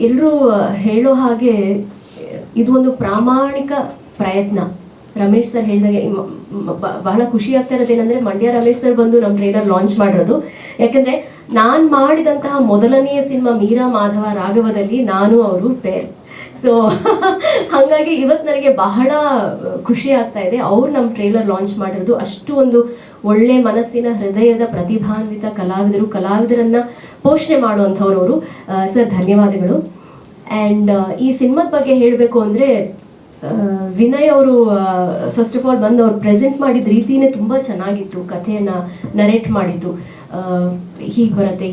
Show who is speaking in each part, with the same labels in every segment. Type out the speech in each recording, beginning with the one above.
Speaker 1: ಎಲ್ಲರೂ ಹೇಳೋ ಹಾಗೆ ಇದು ಒಂದು ಪ್ರಾಮಾಣಿಕ ಪ್ರಯತ್ನ. ರಮೇಶ್ ಸರ್ ಹೇಳಿದಾಗೆ ಬಹಳ ಖುಷಿ ಆಗ್ತಾ ಇರೋದೇನೆಂದರೆ, ಮಂಡ್ಯ ರಮೇಶ್ ಸರ್ ಬಂದು ನಮ್ಮ ಟ್ರೈಲರ್ ಲಾಂಚ್ ಮಾಡಿರೋದು. ಯಾಕಂದರೆ ನಾನು ಮಾಡಿದಂತಹ ಮೊದಲನೆಯ ಸಿನಿಮಾ ಮೀರಾ ಮಾಧವ ರಾಘವದಲ್ಲಿ ನಾನು ಅವರು ಪೇರ್. ಸೊ ಹಾಗಾಗಿ ಇವತ್ತು ನನಗೆ ಬಹಳ ಖುಷಿ ಆಗ್ತಾ ಇದೆ ಅವ್ರು ನಮ್ಮ ಟ್ರೈಲರ್ ಲಾಂಚ್ ಮಾಡಿರೋದು. ಅಷ್ಟು ಒಂದು ಒಳ್ಳೆ ಮನಸ್ಸಿನ ಹೃದಯದ ಪ್ರತಿಭಾನ್ವಿತ ಕಲಾವಿದರನ್ನ ಪೋಷಣೆ ಮಾಡುವಂಥವ್ರು ಅವರು. ಸರ್ ಧನ್ಯವಾದಗಳು. ಆ್ಯಂಡ್ ಈ ಸಿನಿಮಾದ ಬಗ್ಗೆ ಹೇಳಬೇಕು ಅಂದರೆ, ವಿನಯ್ ಅವರು ಫಸ್ಟ್ ಆಫ್ ಆಲ್ ಬಂದು ಅವ್ರು ಪ್ರೆಸೆಂಟ್ ಮಾಡಿದ ರೀತಿನೇ ತುಂಬ ಚೆನ್ನಾಗಿತ್ತು. ಕಥೆಯನ್ನು ನರೇಟ್ ಮಾಡಿದ್ದು ಹೀಗೆ ಬರುತ್ತೆ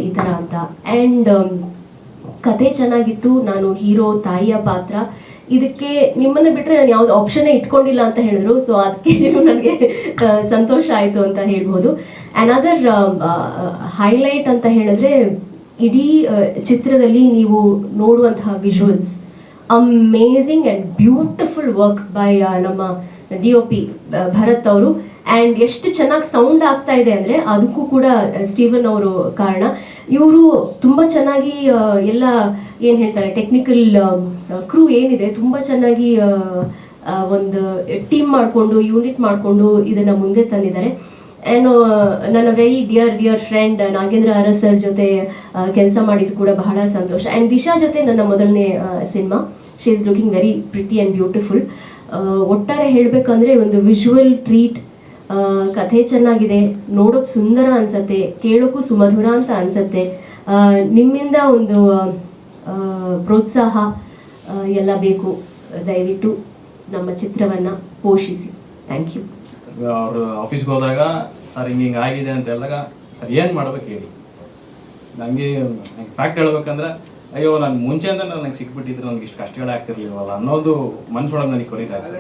Speaker 1: ಈ ಥರ ಅಂತ. ಆ್ಯಂಡ್ ಕತೆ ಚೆನ್ನಾಗಿತ್ತು. ನಾನು ಹೀರೋ ತಾಯಿಯ ಪಾತ್ರ, ಇದಕ್ಕೆ ನಿಮ್ಮನ್ನು ಬಿಟ್ಟರೆ ನಾನು ಯಾವ್ದು ಆಪ್ಷನ್ನೇ ಇಟ್ಕೊಂಡಿಲ್ಲ ಅಂತ ಹೇಳಿದ್ರು. ಸೊ ಅದಕ್ಕೆ ನನಗೆ ಸಂತೋಷ ಆಯಿತು ಅಂತ ಹೇಳ್ಬೋದು. ಅನದರ್ ಹೈಲೈಟ್ ಅಂತ ಹೇಳಿದ್ರೆ, ಇಡೀ ಚಿತ್ರದಲ್ಲಿ ನೀವು ನೋಡುವಂತಹ visuals amazing and beautiful work by ನಮ್ಮ DOP ಭರತ್ ಅವರು. ಆ್ಯಂಡ್ ಎಷ್ಟು ಚೆನ್ನಾಗಿ ಸೌಂಡ್ ಆಗ್ತಾ ಇದೆ ಅಂದರೆ ಅದಕ್ಕೂ ಕೂಡ ಸ್ಟೀವನ್ ಅವರು ಕಾರಣ. ಇವರು ತುಂಬ ಚೆನ್ನಾಗಿ ಎಲ್ಲ ಏನು ಹೇಳ್ತಾರೆ ಟೆಕ್ನಿಕಲ್ ಕ್ರೂ ಏನಿದೆ ತುಂಬ ಚೆನ್ನಾಗಿ ಒಂದು ಟೀಮ್ ಮಾಡಿಕೊಂಡು ಯೂನಿಟ್ ಮಾಡಿಕೊಂಡು ಇದನ್ನು ಮುಂದೆ ತಂದಿದ್ದಾರೆ. ಏನು ನನ್ನ very dear friend Nagendra Aras sir ಜೊತೆ ಕೆಲಸ ಮಾಡಿದ್ದು ಕೂಡ ಬಹಳ ಸಂತೋಷ. ಆ್ಯಂಡ್ ದಿಶಾ ಜೊತೆ ನನ್ನ ಮೊದಲನೇ cinema. She is looking very pretty and beautiful. ಒಟ್ಟಾರೆ ಹೇಳಬೇಕಂದ್ರೆ ಒಂದು ವಿಜುವಲ್ ಟ್ರೀಟ್. ಕಥೆ ಚೆನ್ನಾಗಿದೆ, ನೋಡೋಕೆ ಸುಂದರ ಅನ್ಸತ್ತೆ, ಕೇಳೋಕ್ಕೂ ಸುಮಧುರ ಅಂತ ಅನ್ಸತ್ತೆ. ನಿಮ್ಮಿಂದ ಒಂದು ಪ್ರೋತ್ಸಾಹ ಎಲ್ಲ ಬೇಕು. ದಯವಿಟ್ಟು ನಮ್ಮ ಚಿತ್ರವನ್ನು ಪೋಷಿಸಿ. Thank you.
Speaker 2: ಅವರು ಆಫೀಸ್ಗೆ ಹೋದಾಗ ಸರ್ ಹಿಂಗೆ ಆಗಿದೆ ಅಂತ ಹೇಳಿದಾಗ ಸರ್ ಏನು ಮಾಡ್ಬೇಕು ಹೇಳಿ. ನನಗೆ ಫ್ಯಾಕ್ಟ್ ಹೇಳ್ಬೇಕಂದ್ರೆ, ಅಯ್ಯೋ ನಾನು ಮುಂಚೆಯಿಂದ ನನಗೆ ಸಿಕ್ಬಿಟ್ಟಿದ್ರೆ ನನಗೆ ಇಷ್ಟು ಕಷ್ಟಗಳೇ ಆಗ್ತಿರ್ಲಿಲ್ವಲ್ಲ ಅನ್ನೋದು ಮನ್ಸೊಳಗೆ ನನಗೆ ಕೊರಿತಾ ಇತ್ತು.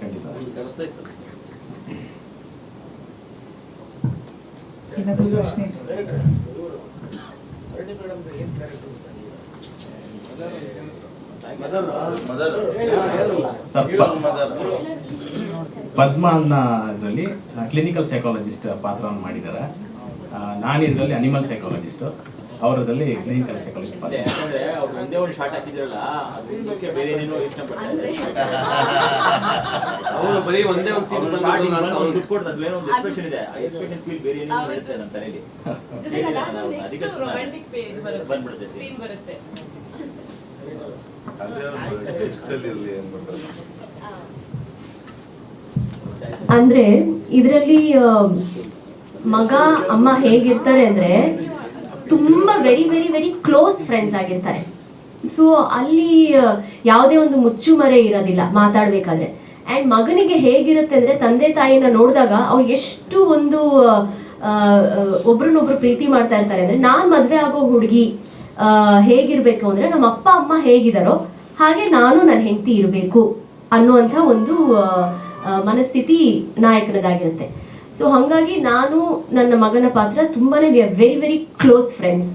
Speaker 2: ಖಂಡಿತ. ಪದ್ಮ ಅನ್ನೋ ಇದರಲ್ಲಿ ಕ್ಲಿನಿಕಲ್ ಸೈಕಾಲಜಿಸ್ಟ್ ಪಾತ್ರವನ್ನು ಮಾಡಿದ್ದಾರೆ. ನಾನು ಇದರಲ್ಲಿ ಅನಿಮಲ್ ಸೈಕಾಲಜಿಸ್ಟ್, ಅವರದಲ್ಲಿ ಕ್ಲಿನಿಕಲ್ ಸೈಕಾಲಜಿಸ್ಟ್ ಪಾತ್ರ.
Speaker 1: ಅಂದ್ರೆ ಇದರಲ್ಲಿ ಮಗ ಅಮ್ಮ ಹೇಗಿರ್ತಾರೆ ಅಂದ್ರೆ ತುಂಬಾ very very very close friends ಆಗಿರ್ತಾರೆ. ಸೊ ಅಲ್ಲಿ ಯಾವುದೇ ಒಂದು ಮುಚ್ಚುಮರೆ ಇರೋದಿಲ್ಲ ಮಾತಾಡ್ಬೇಕಾದ್ರೆ. ಅಂಡ್ ಮಗನಿಗೆ ಹೇಗಿರುತ್ತೆ ಅಂದ್ರೆ, ತಂದೆ ತಾಯಿನ ನೋಡಿದಾಗ ಅವ್ರು ಎಷ್ಟು ಒಂದು ಒಬ್ರನ್ನೊಬ್ರು ಪ್ರೀತಿ ಮಾಡ್ತಾ ಇರ್ತಾರೆ ಅಂದ್ರೆ, ನಾನ್ ಮದ್ವೆ ಆಗೋ ಹುಡುಗಿ ಹೇಗಿರ್ಬೇಕು ಅಂದ್ರೆ ನಮ್ಮ ಅಪ್ಪ ಅಮ್ಮ ಹೇಗಿದಾರೋ ಹಾಗೆ ನಾನು ನನ್ನ ಹೆಂಡತಿ ಇರಬೇಕು ಅನ್ನುವಂಥ ಒಂದು ಮನಸ್ಥಿತಿ ನಾಯಕನದಾಗಿರುತ್ತೆ. ಸೊ ಹಾಗಾಗಿ ನಾನು ನನ್ನ ಮಗನ ಪಾತ್ರ ತುಂಬಾನೇ ವೆರಿ ವೆರಿ ಕ್ಲೋಸ್ ಫ್ರೆಂಡ್ಸ್.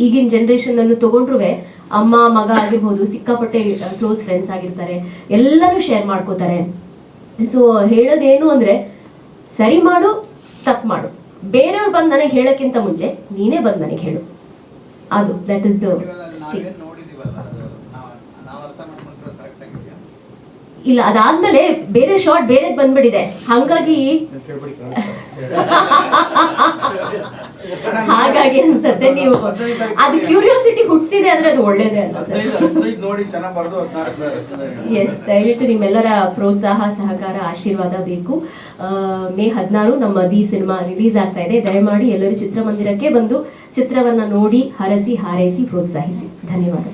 Speaker 1: ಈಗಿನ ಜನ್ರೇಷನ್ ಅಲ್ಲೂ ತಗೊಂಡ್ರು ಅಮ್ಮ ಮಗ ಆಗಿರ್ಬೋದು ಸಿಕ್ಕಾಪಟ್ಟೆ ಕ್ಲೋಸ್ ಫ್ರೆಂಡ್ಸ್ ಆಗಿರ್ತಾರೆ, ಎಲ್ಲರೂ ಶೇರ್ ಮಾಡ್ಕೋತಾರೆ. ಸೊ ಹೇಳೋದೇನು ಅಂದ್ರೆ, ಸರಿ ಮಾಡು ತಪ್ಪು ಮಾಡು, ಬೇರೆಯವ್ರು ಬಂದು ನನಗೆ ಹೇಳೋಕ್ಕಿಂತ ಮುಂಚೆ ನೀನೇ ಬಂದು ನನಗೆ ಹೇಳು. ಅದು ದಟ್ ಇಸ್ ದ ಇಲ್ಲ. ಅದಾದ್ಮೇಲೆ ಬೇರೆ ಶಾರ್ಟ್ ಬೇರೆ ಬಂದ್ಬಿಟ್ಟಿದೆ, ಹಾಗಾಗಿ ಅನ್ಸತ್ತೆ. ನೀವು ಅದು ಕ್ಯೂರಿಯಾಸಿಟಿ ಹುಟ್ಟಿಸಿದೆ ಅಂದ್ರೆ ಅದು ಒಳ್ಳೇದೇ ಅಲ್ಲ ಸರ್. ಎಸ್, ದಯವಿಟ್ಟು ನಿಮ್ಮೆಲ್ಲರ ಪ್ರೋತ್ಸಾಹ ಸಹಕಾರ ಆಶೀರ್ವಾದ ಬೇಕು. ಮೇ 16 ನಮ್ಮ ದಿ ಸಿನಿಮಾ ರಿಲೀಸ್ ಆಗ್ತಾ ಇದೆ. ದಯಮಾಡಿ ಎಲ್ಲರೂ ಚಿತ್ರಮಂದಿರಕ್ಕೆ ಬಂದು ಚಿತ್ರವನ್ನ ನೋಡಿ ಹರಸಿ ಹಾರೈಸಿ ಪ್ರೋತ್ಸಾಹಿಸಿ. ಧನ್ಯವಾದ.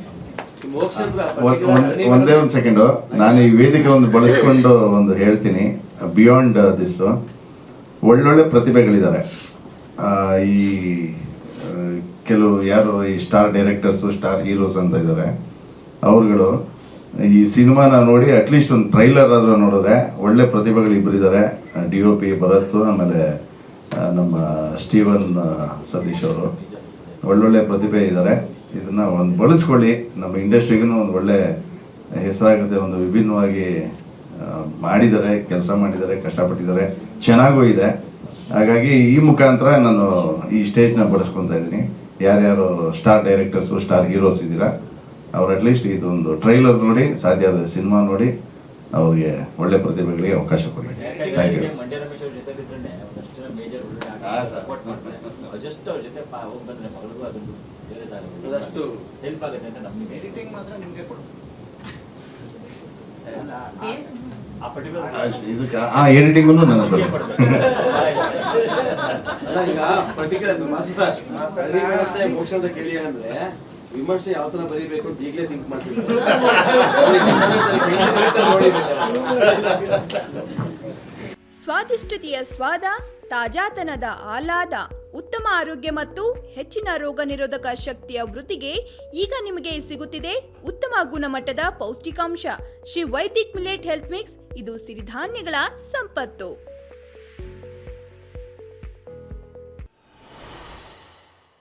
Speaker 3: ಒಂದೇ ಒಂದು ಸೆಕೆಂಡು, ನಾನು ಈ ವೇದಿಕೆ ಒಂದು ಬಳಸ್ಕೊಂಡು ಒಂದು ಹೇಳ್ತೀನಿ. ಬಿಯಾಂಡ್ ದಿಸ್ ಒಳ್ಳೊಳ್ಳೆ ಪ್ರತಿಭೆಗಳಿದ್ದಾರೆ. ಈ ಕೆಲವು ಯಾರು ಈ ಸ್ಟಾರ್ ಡೈರೆಕ್ಟರ್ಸು ಸ್ಟಾರ್ ಹೀರೋಸ್ ಅಂತ ಇದ್ದಾರೆ, ಅವ್ರುಗಳು ಈ ಸಿನಿಮಾನ ನೋಡಿ ಅಟ್ಲೀಸ್ಟ್ ಒಂದು ಟ್ರೈಲರ್ ಆದರೂ ನೋಡಿದ್ರೆ ಒಳ್ಳೆ ಪ್ರತಿಭೆಗಳು ಇಬ್ಬರಿದ್ದಾರೆ. DOP ಭರತ್, ಆಮೇಲೆ ನಮ್ಮ ಸ್ಟೀವನ್ ಸತೀಶ್ ಅವರು ಒಳ್ಳೊಳ್ಳೆ ಪ್ರತಿಭೆ ಇದ್ದಾರೆ. ಇದನ್ನ ಒಂದು ಬಳಸ್ಕೊಳ್ಳಿ, ನಮ್ಮ ಇಂಡಸ್ಟ್ರಿಗೂ ಒಂದು ಒಳ್ಳೆ ಹೆಸರಾಗುತ್ತೆ. ಒಂದು ವಿಭಿನ್ನವಾಗಿ ಮಾಡಿದ್ದಾರೆ, ಕೆಲಸ ಮಾಡಿದ್ದಾರೆ, ಕಷ್ಟಪಟ್ಟಿದ್ದಾರೆ, ಚೆನ್ನಾಗೂ ಇದೆ. ಹಾಗಾಗಿ ಈ ಮುಖಾಂತರ ನಾನು ಈ ಸ್ಟೇಜ್ನ ಬಳಸ್ಕೊತಾ ಇದ್ದೀನಿ. ಯಾರ್ಯಾರು ಸ್ಟಾರ್ ಡೈರೆಕ್ಟರ್ಸು ಸ್ಟಾರ್ ಹೀರೋಸ್ ಇದ್ದೀರಾ ಅವ್ರು ಅಟ್ಲೀಸ್ಟ್ ಇದೊಂದು ಟ್ರೈಲರ್ ನೋಡಿ, ಸಾಧ್ಯ ಆದರೆ ಸಿನಿಮಾ ನೋಡಿ, ಅವ್ರಿಗೆ ಒಳ್ಳೆ ಪ್ರತಿಭೆಗಳಿಗೆ ಅವಕಾಶ ಕೊಡಿ. Thank you.
Speaker 4: ಮಂಡ್ಯ ರಮೇಶ್ ಅವ್ರ ಜೊತೆ ಇದ್ರೆ ಒಂದಷ್ಟು ಜನ ಮೇಜರ್ ಒಳ್ಳೆ ಸಪೋರ್ಟ್ ಮಾಡ್ತಾರೆ. ಜಸ್ಟ್ ಅವ್ರ ಜೊತೆ ಹೋಗಿ ಬಂದ್ರೆ ಮಗಳಿಗೂ ಅದೊಂದು ಅದಷ್ಟು ಹೆಲ್ಪ್ ಆಗುತ್ತೆ ಅಂತ ನಮಗೆ. ಎಡಿಟಿಂಗ್ ಮಾತ್ರ ನಿಮಗೆ ಕೊಡು. ಆ ಪರ್ಟಿಕ್ಯುಲರ್
Speaker 3: ಇದಕ್ಕೆ ಎಡಿಟಿಂಗು ನನಗೆ ಕೊಡಿ.
Speaker 5: ಈಗ ಪರ್ಟಿಕ್ಯುಲರ್ ಮೋಕ್ಷ ಅಂತ ಕೇಳಿ ಅಂದ್ರೆ ವಿಮರ್ಶೆ ಯಾವ ತರ ಬರೀಬೇಕು ಅಂತ ಈಗಲೇ ಥಿಂಕ್ ಮಾಡ್ತೀನಿ.
Speaker 6: ಸ್ವಾದಿಷ್ಟತೆಯ ಸ್ವಾದ, ತಾಜಾತನದ ಆಹ್ಲಾದ, ಉತ್ತಮ ಆರೋಗ್ಯ ಮತ್ತು ಹೆಚ್ಚಿನ ರೋಗ ನಿರೋಧಕ ಶಕ್ತಿಯ ವೃದ್ಧಿಗೆ ಈಗ ನಿಮಗೆ ಸಿಗುತ್ತಿದೆ ಉತ್ತಮ ಗುಣಮಟ್ಟದ ಪೌಷ್ಟಿಕಾಂಶ Shri Vaidik millet health mix. ಇದು ಸಿರಿಧಾನ್ಯಗಳ ಸಂಪತ್ತು.